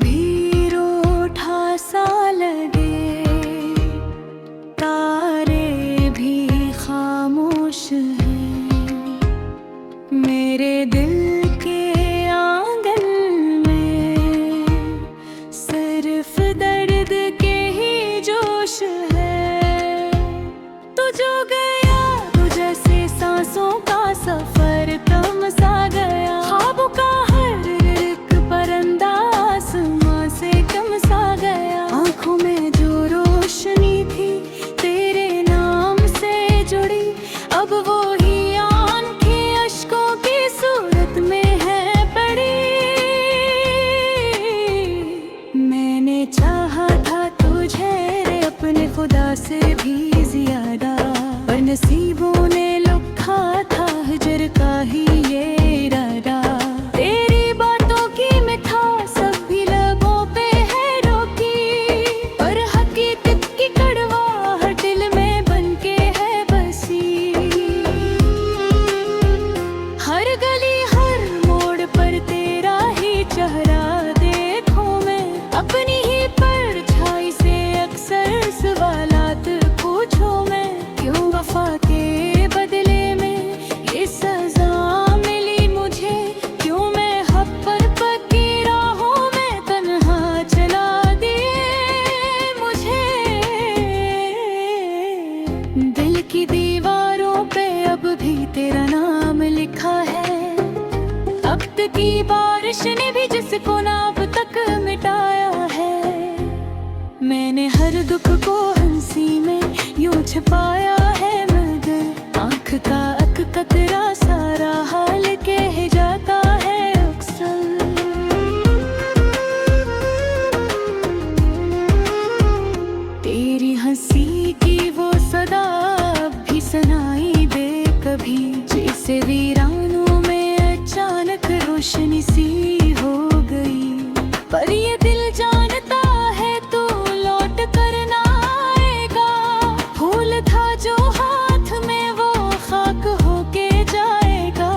भी रूठा सा लगे, तारे भी खामोश हैं। मेरे दिल के आंगन में सिर्फ दर्द के ही जोश है। तू जो गया, तू जैसे सांसों का सफर कम सा गया। ख्वाबों का हर एक परिंदा आसमां से कम सा गया। आंखों में जो रोशनी थी तेरे नाम से जुड़ी, अब वो ही आंखें अश्कों की सूरत में है पड़ी। मैंने चाहा था तुझे रे अपने खुदा से भी ज्यादा, पर नसीबों ने लिखा था हिजर का ही ये इरादा। तेरी बातों की मिठास सब भी लबों पे है रोकी, पर हकीकत की कड़वाहट दिल में बनके है बसी। हर गली हर मोड़ पर तेरा ही चेहरा देखूं मैं, अपनी ही परछाई से अक्सर सवालात पूछूं मैं। क्यों वफा के बदले में ये सजा मिली मुझे, क्यों मैं हक पर पक्की राहों में तन्हा चला दिए मुझे। दिल की दीवारों पे अब भी तेरा नाम लिखा है, अब तक की बारिश ने भी जिसको ना अब तक मिटाया है। मैंने हर दुख को हंसी में यूं छिपाया है, मगर आंख का अक कतरा सारा हाल कह जाता है अक्सर। तेरी हंसी की वो सदा अब भी सुनाई दे कभी, जैसे वीरानों में अचानक रोशनी सी हो गई। पर ये दिल जानता है तू लौट कर ना आएगा, फूल था जो हाथ में वो खाक होके जाएगा।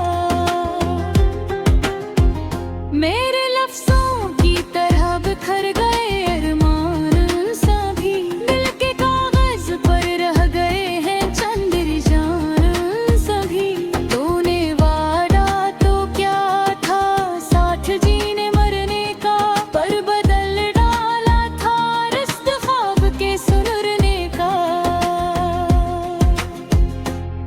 मेरे लफ्जों की तरह बिखर गए अरमान सभी, दिल के कागज पर रह गए हैं चंद जान सभी। तूने वादा तो क्या था साथ जीने मरने का, पर बदल डाला था रिश्ते ख्वाब के सुनरने का।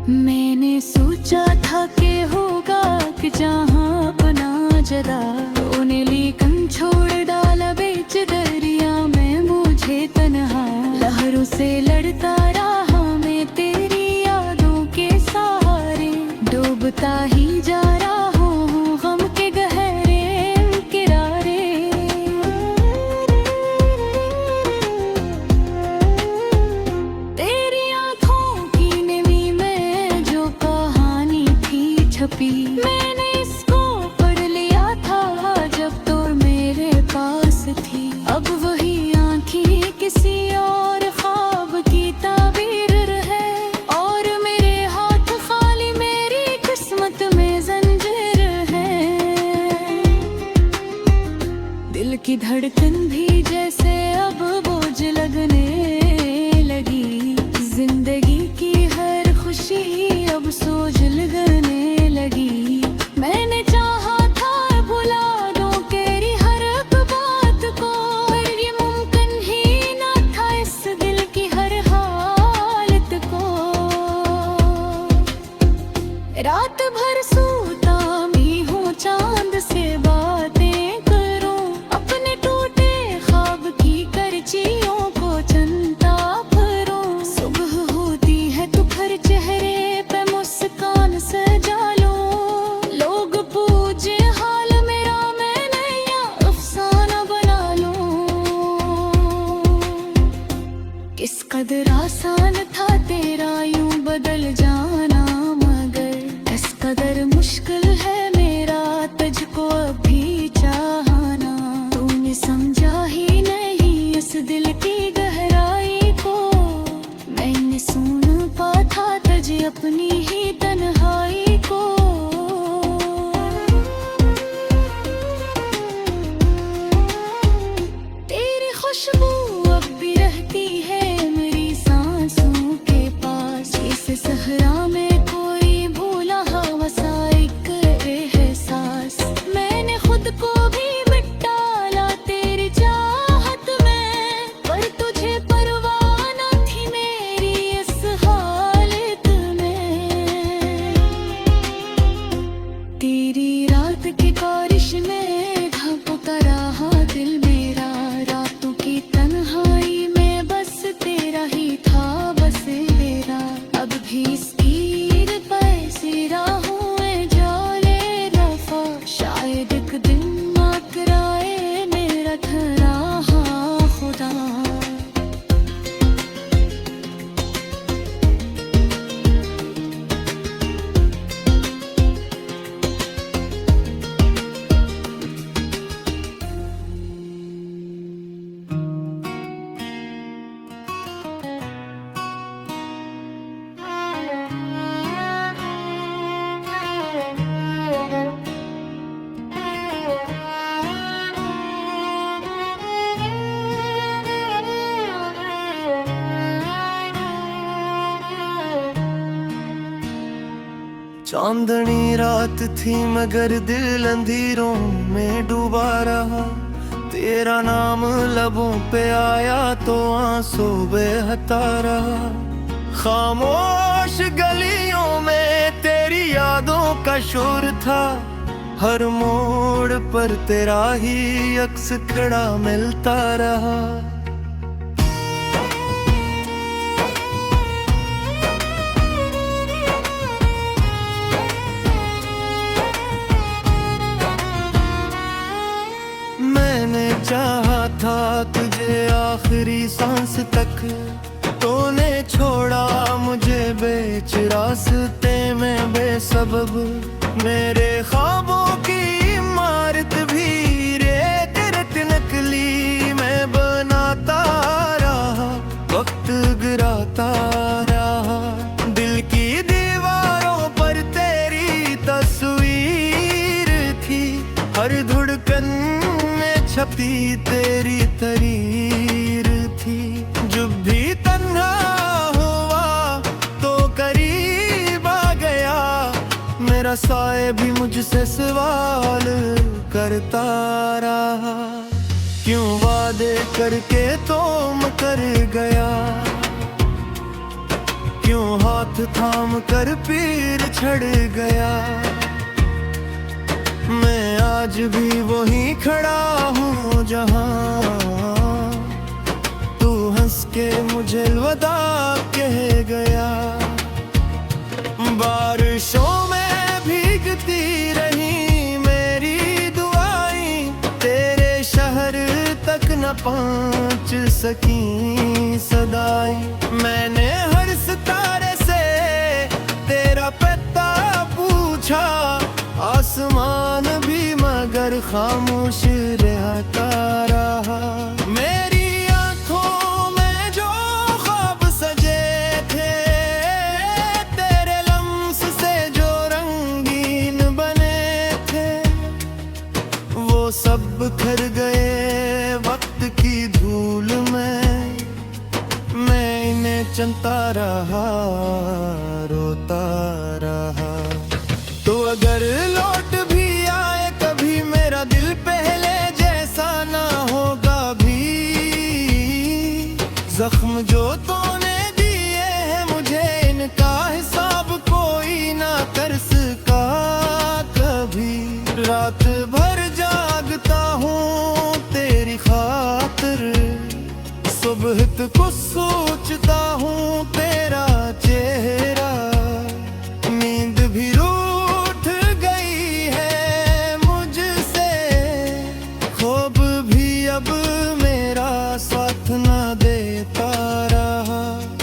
मैंने सोचा था कि होगा कि जहाँ अपना जदा, तूने लेकिन छोड़ डाला बीच दरिया में मुझे तन्हा। लहरों से लड़ता रहा मैं तेरी यादों के सहारे, डूबता ही जा रहा हूँ गम के गहरे किनारे। तेरी आंखों की नमी में जो कहानी थी छपी, मैंने इसको पढ़ लिया था जब तो मेरे पास थी। अब वही आंखें किसी और ख्वाब की ताबीर है, और मेरे हाथ खाली मेरी किस्मत में जंजीर है। दिल की धड़कन भी जैसे अब बोझ लगने लगी, जिंदगी की हर खुशी अब सोच लगने लगी। मैंने चाहा था भुला दूं तेरी हर एक बात को, पर ये मुमकिन ही ना था इस दिल की हर हालत को। रात भर सोता मी हूँ चांद से बातें करूं, अपने टूटे ख्वाब की करचियों को चंता भरूं। सुबह होती है तो हर चेहरे पे मुस्कान सजा लूं, लोग पूछे हाल मेरा मैं नया अफसाना बना लूं। किस कदर आसान था तेरा यूं बदल जाना, मगर किस कदर मुश्किल है मेरा तुझको अभी चाहना। तूने समझा ही नहीं इस दिल की गहराई को, मैंने सुन पाता तुझे अपनी ही तन्हाई को। खुशबू अब भी रहती है मेरी सांसों के पास। इस सहरा में कोई भूला हवा सा एक एहसास। मैंने खुद को भी मिट डाला तेरी चाहत में, पर तुझे परवाह न थी मेरी इस हालत में। तेरी रात की बारिश में ढांपता रहा दिल मेरा, रातों की तन्हाई में बस तेरा ही था बसेरा। अब भी इस तीर पर सिरा हुए जाले रफा, शायद एक दिन माकराए मेरा धरा हाँ खुदा। चांदनी रात थी मगर दिल अंधेरों में डूबा रहा। तेरा नाम लबों पे आया तो आंसू बेहता रहा। खामोश गलियों में तेरी यादों का शोर था, हर मोड़ पर तेरा ही अक्स खड़ा मिलता रहा। चाहा था तुझे आखिरी सांस तक, तूने छोड़ा मुझे बेच रास्ते में बेसबब। मेरे ख्वाबों की इमारत भी रेत रेत नकली मैं बनाता रहा, वक्त गिराता रहा। दिल की दीवारों पर तेरी तस्वीर थी, हर धड़कन छपी तेरी तरीर थी। जब भी तन्हा हुआ तो करीब आ गया, मेरा साए भी मुझसे सवाल करता रहा। क्यों वादे करके तो मुकर गया, क्यों हाथ थाम कर पीर छड़ गया। मैं आज भी वहीं खड़ा हूँ जहाँ तू हंस के मुझे अलविदा कह गया। बारिशों में भीगती रही मेरी दुआएं, तेरे शहर तक न पहुँच सकी सदाएं। मैंने हर सितारे से तेरा पता पूछा, आसमान भी मगर खामोश रहता रहा। मेरी आंखों में जो ख्वाब सजे थे, तेरे लम्स से जो रंगीन बने थे, वो सब बिखर गए वक्त की धूल में। मैं इन्हें चलता रहा, रोता रहा। तो अगर लौट भी आए कभी मेरा दिल पहले जैसा ना होगा भी। जख्म जो तूने दिए हैं मुझे, इनका हिसाब कोई ना कर सका कभी। रात भर जागता हूँ तेरी खातिर, सुबह को सोचता हूँ तेरा चेहरा। नींद भी अब मेरा साथ ना देता रहा।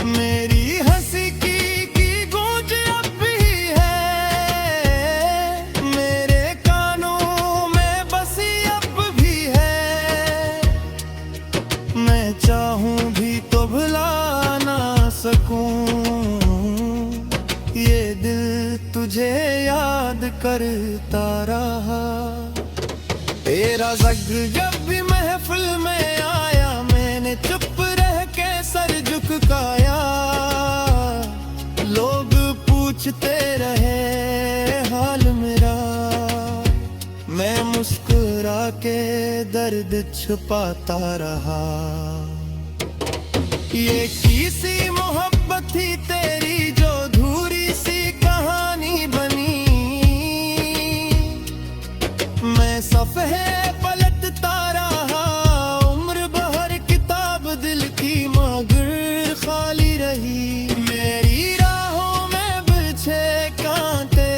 मेरी हंसी की गूंज अब भी है, मेरे कानों में बसी अब भी है। मैं चाहूं भी तो भुला ना सकूं, ये दिल तुझे याद करता रहा। तेरा ज़िक्र जब भी महफिल में आया, मैं दर्द छुपाता रहा। ये किसी मोहब्बत थी तेरी जो अधूरी सी कहानी बनी। मैं सफ़हे पलटता रहा, उम्र भर किताब दिल की मगर खाली रही। मेरी राहों में बिछे कांटे,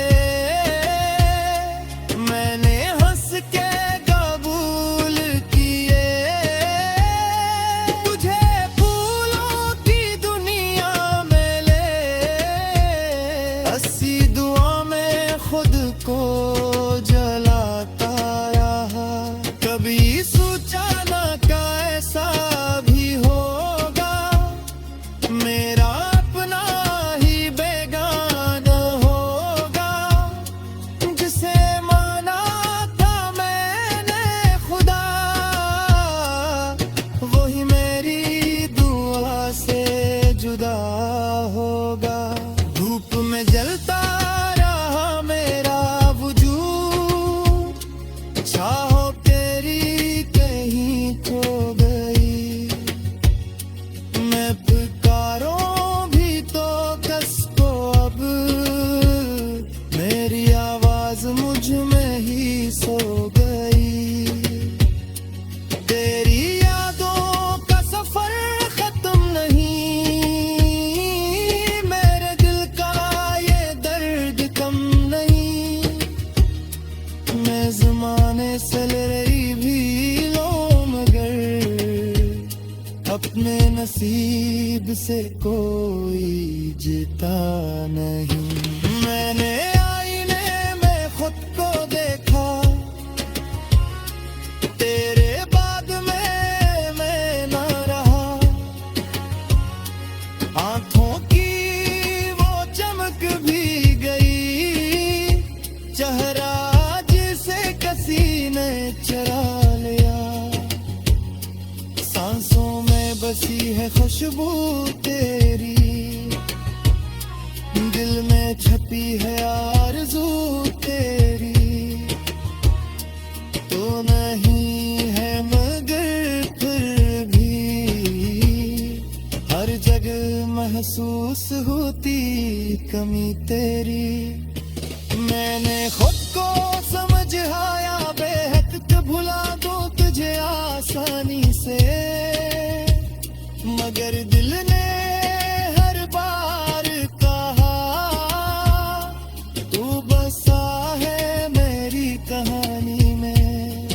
मैंने हंस के कबूल किए। तुझे फूलों की दुनिया में ले, अस्सी दुआ में खुद को जलाता रहा। कभी सोचा ना का ऐसा भी होगा, मेरा अपना ही बेगाना होगा। जिसे माना था मैंने खुदा, वही मेरी दुआ से जुदा होगा। धूप में जलता रहा मेरा वजूद, चाहो तेरी कहीं खो गई। मैं पुकारूं भी तो कस को अब, मेरी आवाज मुझ में ही सो गई। तेरी यादों का सफर खत्म नहीं, मेरे दिल का ये दर्द कम नहीं। मैं ज़माने से ले रही भी लो, मगर अपने नसीब से कोई जीता नहीं। मैंने आईने में खुद को देखा, तेरे बाद में मैं ना रहा। आंखों की वो चमक भी गई, चेहरा जिसे किसी ने चुरा लिया। सांसों में बसी है खुशबू तेरी, दिल में छपी है आरज़ू तेरी। तो नहीं है मगर फिर भी हर जगह महसूस होती कमी तेरी। मैंने खुद को समझाया बेहद भुला दूं तुझे आसानी से, मगर दिल ने हर बार कहा तू बसा है मेरी कहानी में।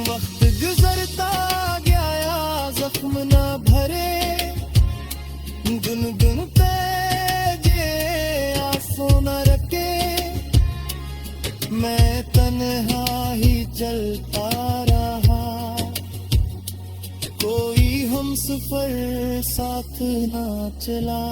वक्त गुजरता गया जख्म न भरे, गुनगुनते जे आंसू न रखे। मैं तन्हा ही चलता रहा, कोई हम सफर साथ ना चला।